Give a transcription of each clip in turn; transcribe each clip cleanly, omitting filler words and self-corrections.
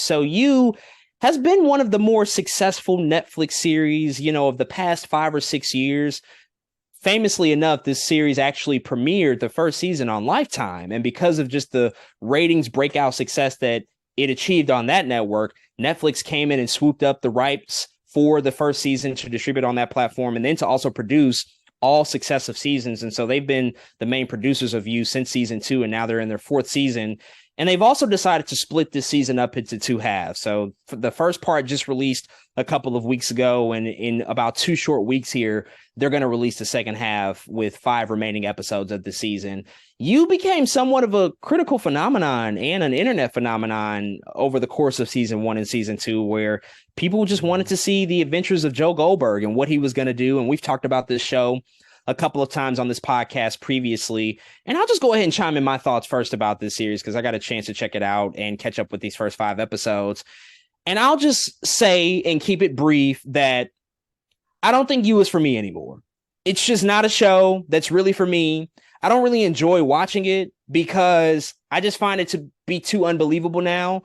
So You has been one of the more successful Netflix series, of the past 5 or 6 years. Famously enough, this series actually premiered the first season on Lifetime. And because of just the ratings breakout success that it achieved on that network, Netflix came in and swooped up the rights for the first season to distribute on that platform and then to also produce all successive seasons. And so they've been the main producers of You since season 2, and now they're in their fourth season. And they've also decided to split this season up into two halves. So the first part just released a couple of weeks ago, and in about 2 short weeks here, they're going to release the second half with 5 remaining episodes of the season. You became somewhat of a critical phenomenon and an internet phenomenon over the course of season 1 and season 2, where people just wanted to see the adventures of Joe Goldberg and what he was going to do. And we've talked about this show a couple of times on this podcast previously. And I'll just go ahead and chime in my thoughts first about this series because I got a chance to check it out and catch up with these first 5 episodes. And I'll just say and keep it brief that I don't think You is for me anymore. It's just not a show that's really for me. I don't really enjoy watching it because I just find it to be too unbelievable now.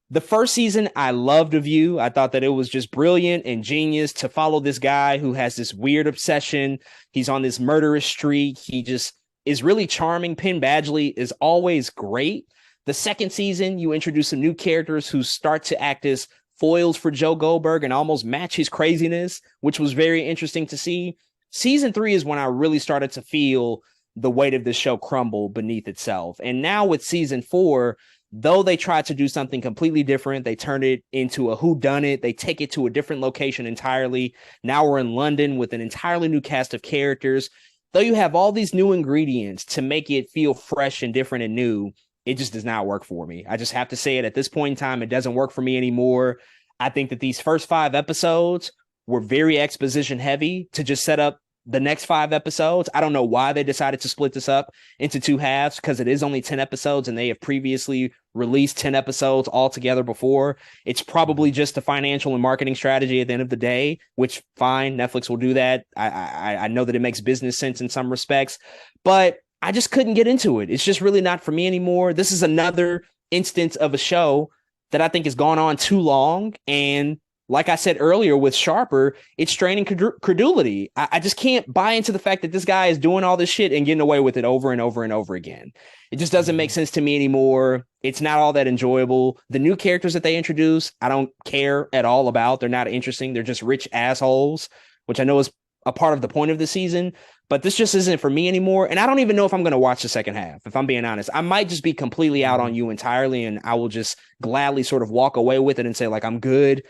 The first season, I loved of You. I thought that it was just brilliant and genius to follow this guy who has this weird obsession. He's on this murderous streak. He just is really charming. Penn Badgley is always great. The second season, you introduce some new characters who start to act as foils for Joe Goldberg and almost match his craziness, which was very interesting to see. Season 3 is when I really started to feel the weight of the show crumble beneath itself. And now with season 4, though they tried to do something completely different, they turned it into a whodunit. They take it to a different location entirely. Now we're in London with an entirely new cast of characters. Though you have all these new ingredients to make it feel fresh and different and new, it just does not work for me. I just have to say it at this point in time. It doesn't work for me anymore. I think that these first 5 episodes were very exposition heavy to just set up the next 5 episodes. I don't know why they decided to split this up into two halves because it is only 10 episodes and they have previously released 10 episodes altogether before. It's probably just a financial and marketing strategy at the end of the day, which fine, Netflix will do that. I know that it makes business sense in some respects, but I just couldn't get into it. It's just really not for me anymore. This is another instance of a show that I think has gone on too long. And like I said earlier with Sharper, it's straining credulity. I just can't buy into the fact that this guy is doing all this shit and getting away with it over and over and over again. It just doesn't make sense to me anymore. It's not all that enjoyable. The new characters that they introduce, I don't care at all about. They're not interesting. They're just rich assholes, which I know is a part of the point of the season. But this just isn't for me anymore. And I don't even know if I'm going to watch the second half, if I'm being honest. I might just be completely out on You entirely, and I will just gladly sort of walk away with it and say, like, I'm good.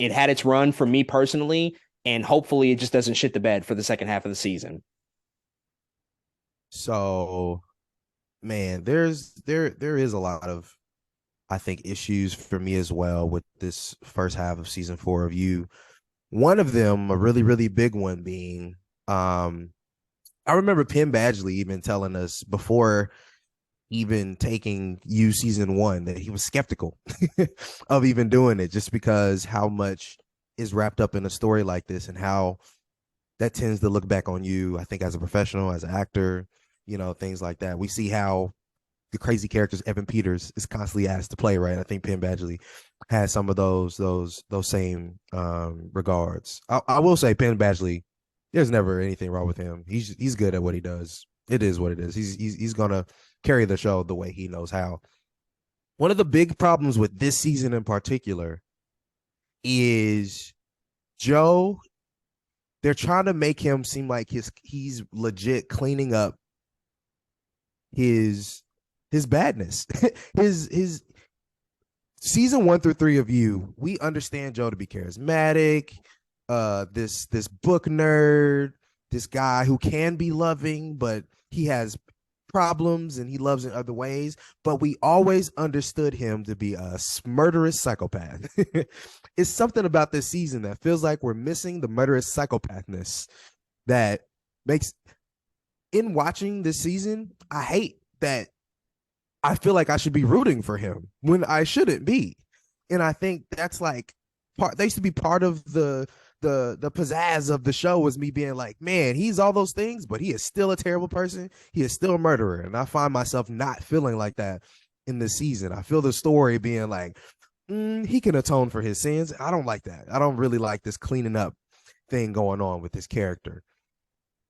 It had its run for me personally, and hopefully it just doesn't shit the bed for the second half of the season. So, man, there is a lot of, I think, issues for me as well with this first half of season 4 of You. One of them, a really, really big one being, I remember Penn Badgley even telling us before even taking You season 1 that he was skeptical of even doing it, just because how much is wrapped up in a story like this and how that tends to look back on you, I think, as a professional, as an actor, things like that. We see how the crazy characters Evan Peters is constantly asked to play, right? I think Penn Badgley has some of those same regards. I will say Penn Badgley, there's never anything wrong with him. He's good at what he does. It is what it is. He's gonna carry the show the way he knows how. One of the big problems with this season in particular is Joe. They're trying to make him seem like he's legit cleaning up his badness. his season 1 through 3 of You, we understand Joe to be charismatic, this book nerd, this guy who can be loving, but he has problems and he loves in other ways. But we always understood him to be a murderous psychopath. It's something about this season that feels like we're missing the murderous psychopathness that makes, in watching this season, I hate that I feel like I should be rooting for him when I shouldn't be. And I think that's like they used to be part of the pizzazz of the show, was me being like, man, he's all those things, but he is still a terrible person. He is still a murderer. And I find myself not feeling like that in this season. I feel the story being like, he can atone for his sins. I don't like that. I don't really like this cleaning up thing going on with this character.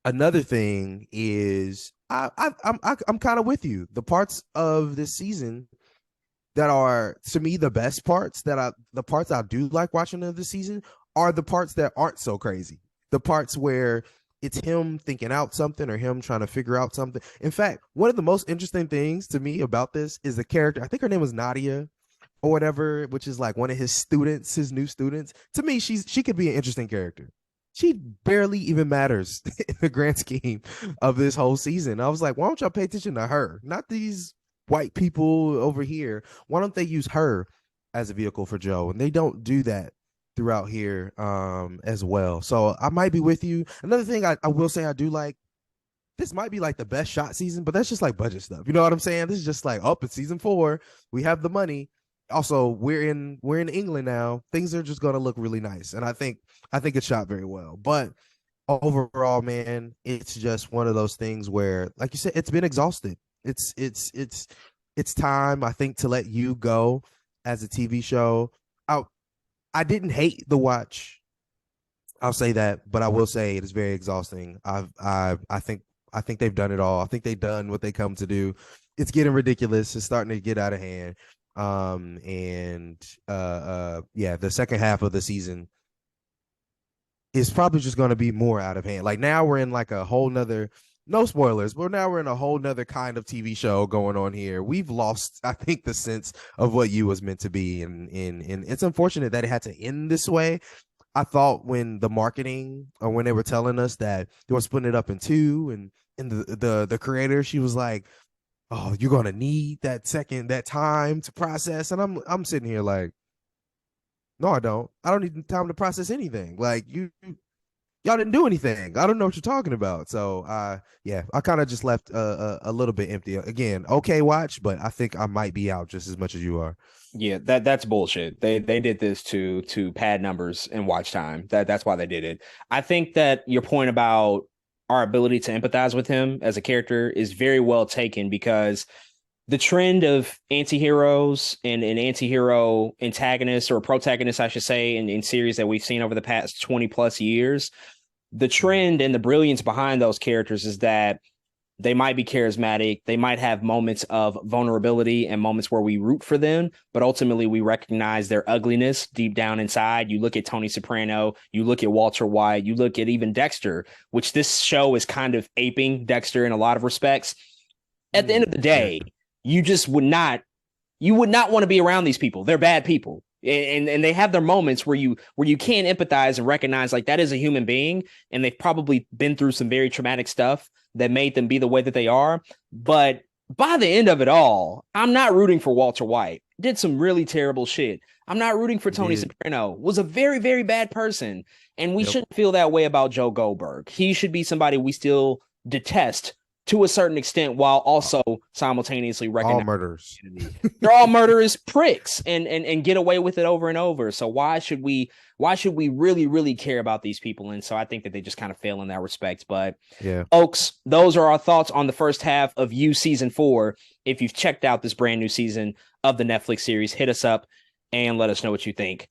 Another thing is I'm kind of with you. The parts of this season that are to me the best parts the parts I do like watching of the season are the parts that aren't so crazy. The parts where it's him thinking out something or him trying to figure out something. In fact, one of the most interesting things to me about this is the character. I think her name was Nadia or whatever, which is like one of his students, his new students. To me, she could be an interesting character. She barely even matters in the grand scheme of this whole season. I was like, why don't y'all pay attention to her? Not these white people over here. Why don't they use her as a vehicle for Joe? And they don't do that throughout here as well. So I might be with you. Another thing I will say I do like, this might be like the best shot season, but that's just like budget stuff. You know what I'm saying? This is just like, oh, it's season 4. We have the money. Also, we're in England now. Things are just gonna look really nice. And I think it's shot very well. But overall, man, it's just one of those things where, like you said, it's been exhausted. It's time, I think, to let you go as a TV show. I didn't hate the watch. I'll say that, but I will say it is very exhausting. I think they've done it all. I think they've done what they come to do. It's getting ridiculous. It's starting to get out of hand. Yeah, the second half of the season is probably just going to be more out of hand. Like now we're in like a whole nother, no spoilers, but now we're in a whole nother kind of TV show going on here. We've lost, I think, the sense of what you was meant to be. And it's unfortunate that it had to end this way. I thought when the marketing or when they were telling us that they were splitting it up in two and the creator, she was like, oh, you're gonna need that time to process. And I'm sitting here like, no, I don't. I don't need time to process anything. Like y'all didn't do anything. I don't know what you're talking about. So yeah, I kind of just left a little bit empty. Again, okay watch, but I think I might be out just as much as you are. Yeah, that's bullshit. They did this to pad numbers and watch time. That's why they did it. I think that your point about our ability to empathize with him as a character is very well taken, because the trend of anti-heroes and anti-hero antagonists, or protagonists, I should say, in series that we've seen over the past 20 plus years, the trend and the brilliance behind those characters is that they might be charismatic. They might have moments of vulnerability and moments where we root for them, but ultimately we recognize their ugliness deep down inside. You look at Tony Soprano, you look at Walter White, you look at even Dexter, which this show is kind of aping Dexter in a lot of respects. At the end of the day, you just would not want to be around these people. They're bad people. And they have their moments where you can empathize and recognize like that is a human being, and they've probably been through some very traumatic stuff that made them be the way that they are. But by the end of it all, I'm not rooting for Walter White. Did some really terrible shit. I'm not rooting for Tony Soprano. Was a very, very bad person. And we shouldn't feel that way about Joe Goldberg. He should be somebody we still detest to a certain extent, while also simultaneously recognizing all murderers. They're all murderous pricks and get away with it over and over. So why should we really, really care about these people? And so I think that they just kind of fail in that respect. But yeah, folks, those are our thoughts on the first half of You Season 4. If you've checked out this brand new season of the Netflix series, hit us up and let us know what you think.